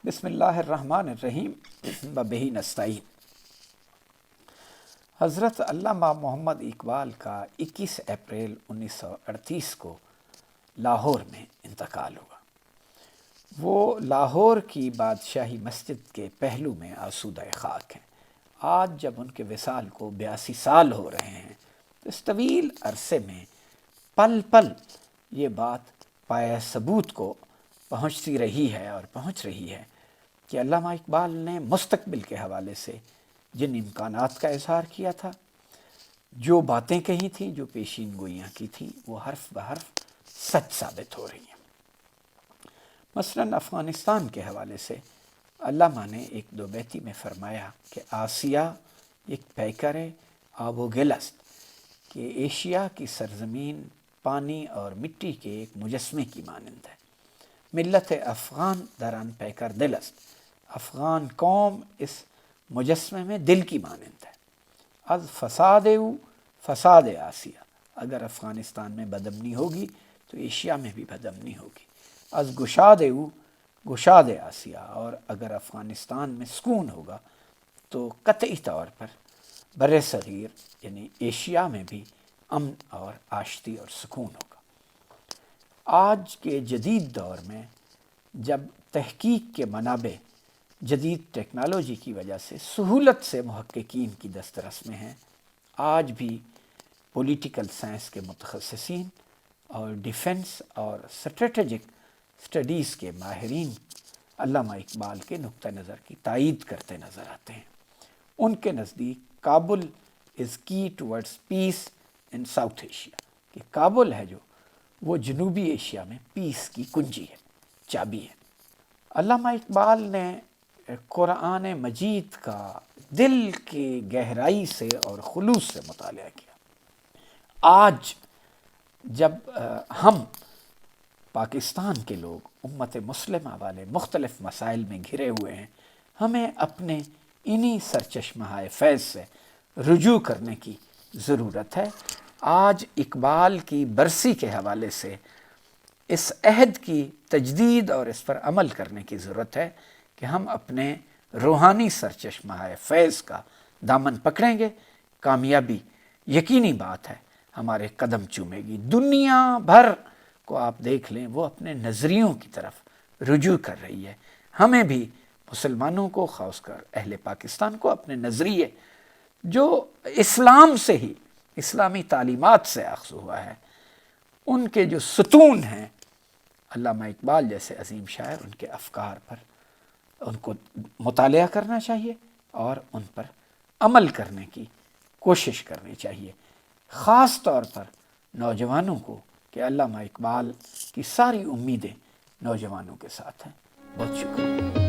بسم اللہ الرحمن الرحیم وبہ نستعین۔ حضرت علامہ محمد اقبال کا 21 اپریل 1938 کو لاہور میں انتقال ہوا۔ وہ لاہور کی بادشاہی مسجد کے پہلو میں آسودہ خاک ہیں۔ آج جب ان کے وصال کو 82 سال ہو رہے ہیں تو اس طویل عرصے میں پل پل یہ بات پایہ ثبوت کو پہنچتی رہی ہے اور پہنچ رہی ہے کہ علامہ اقبال نے مستقبل کے حوالے سے جن امکانات کا اظہار کیا تھا، جو باتیں کہی تھیں، جو پیشین گوئیاں کی تھیں، وہ حرف بحرف سچ ثابت ہو رہی ہیں۔ مثلاً افغانستان کے حوالے سے علامہ نے ایک دو بیتی میں فرمایا کہ آسیہ ایک پیکر آب و گل است کہ ایشیا کی سرزمین پانی اور مٹی کے ایک مجسمے کی مانند ہے۔ ملت افغان در آن پیکر دل است، افغان قوم اس مجسمے میں دل کی مانند ہے۔ از فساد او فساد آسیہ، اگر افغانستان میں بدامنی ہوگی تو ایشیا میں بھی بدامنی ہوگی۔ از گشاد او گشاد آسیہ، اور اگر افغانستان میں سکون ہوگا تو قطعی طور پر بر صغیر یعنی ایشیا میں بھی امن اور آشتی اور سکون ہوگا۔ آج کے جدید دور میں جب تحقیق کے منابع جدید ٹیکنالوجی کی وجہ سے سہولت سے محققین کی دسترس میں ہیں، آج بھی پولیٹیکل سائنس کے متخصصین اور ڈیفنس اور اسٹریٹجک اسٹڈیز کے ماہرین علامہ اقبال کے نقطہ نظر کی تائید کرتے نظر آتے ہیں۔ ان کے نزدیک کابل از کی towards peace in South Asia, کہ کابل ہے جو وہ جنوبی ایشیا میں پیس کی کنجی ہے، چابی ہے۔ علامہ اقبال نے قرآن مجید کا دل کی گہرائی سے اور خلوص سے مطالعہ کیا۔ آج جب ہم پاکستان کے لوگ امت مسلمہ والے مختلف مسائل میں گھرے ہوئے ہیں، ہمیں اپنے انہی سرچشمہ فیض سے رجوع کرنے کی ضرورت ہے۔ آج اقبال کی برسی کے حوالے سے اس عہد کی تجدید اور اس پر عمل کرنے کی ضرورت ہے کہ ہم اپنے روحانی سرچشمہ فیض کا دامن پکڑیں گے، کامیابی یقینی بات ہے ہمارے قدم چومے گی۔ دنیا بھر کو آپ دیکھ لیں، وہ اپنے نظریوں کی طرف رجوع کر رہی ہے۔ ہمیں بھی مسلمانوں کو، خاص کر اہل پاکستان کو، اپنے نظریے جو اسلام سے ہی، اسلامی تعلیمات سے اخذ ہوا ہے، ان کے جو ستون ہیں، علامہ اقبال جیسے عظیم شاعر، ان کے افکار پر ان کو مطالعہ کرنا چاہیے اور ان پر عمل کرنے کی کوشش کرنی چاہیے۔ خاص طور پر نوجوانوں کو، کہ علامہ اقبال کی ساری امیدیں نوجوانوں کے ساتھ ہیں۔ بہت شکریہ۔